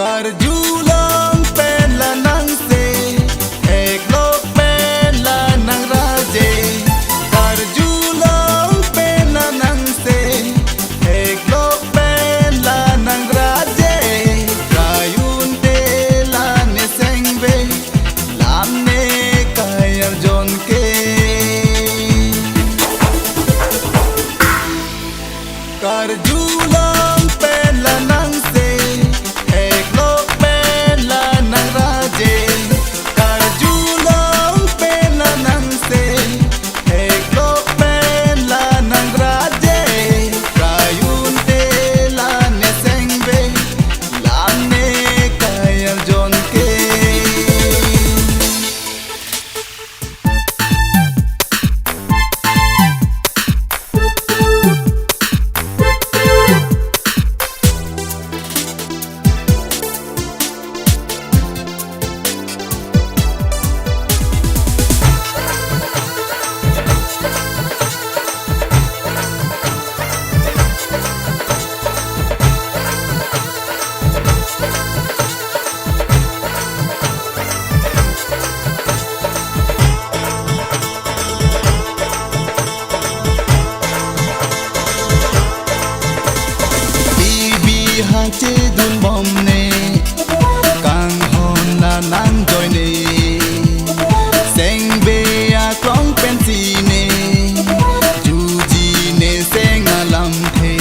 Kar julang pen la nang se ek lok pen la nang raje. Kar julang pen la nang se ek lok pen la nang raje. Kayun te la ne sengve lam ne kayar jon ke. Kar julang pen la nang se che dun bom ne kang hon la nang joy ne seng be a klong pen si ne ju ji ne seng a lam the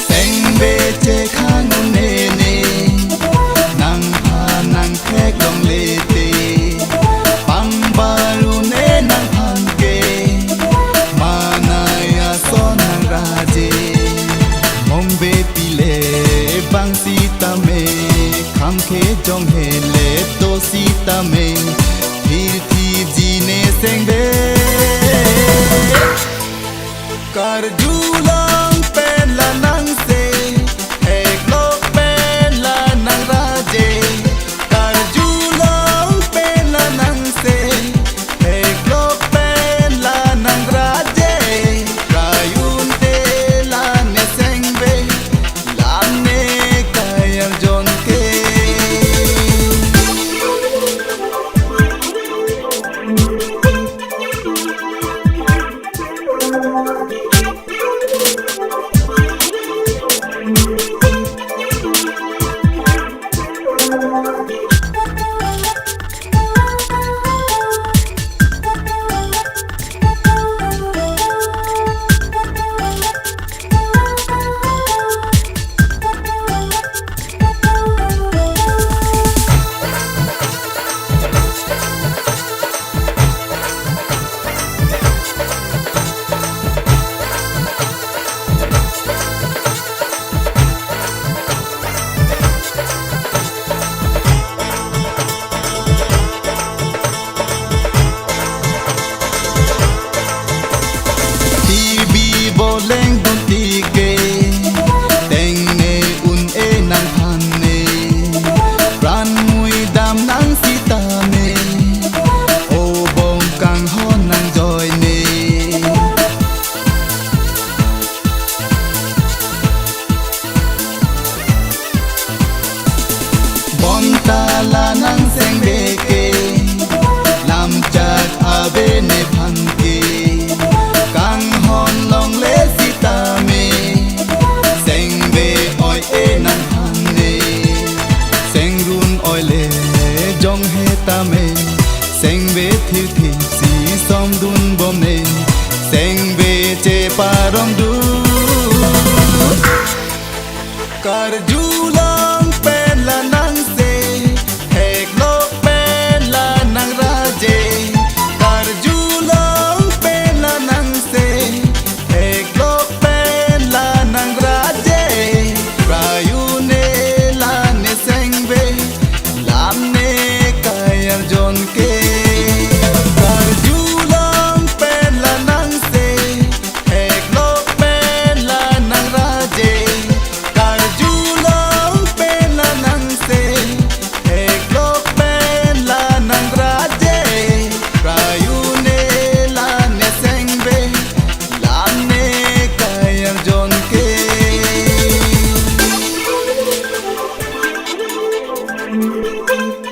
seng be che khang ne ne nang pha nang khek long le te pang baru bang sita me kham khe jong he le to sita me phir thi ji ne seng de kar julang pen la nang se ek lok pen la nang raje. Kar julang pen la nang se ek lok pen la nang raje. Kayun te la ne seng be lam ne kayar jon ke. Boleng dun tige teng ne un e nang phan ne ran mui dam nang sita ne o bong kang hon nang joy ne bon ta la nang seng be ke lam chat ave ne phan ke kang hon long le sita me seng be oi e nang han ne seng run oi le jong he ta me seng be thi thi si som dun bom ne seng be che parom du kar julang pen la nang se ek lok pen la nang raje. Kar julang jon ke Karjulang pen la nang se ek lok pen la nang raje Karjulang pen la nang se ek lok pen la nang raje Prayune la ne sengbe la ne kayang jon ke Thank you.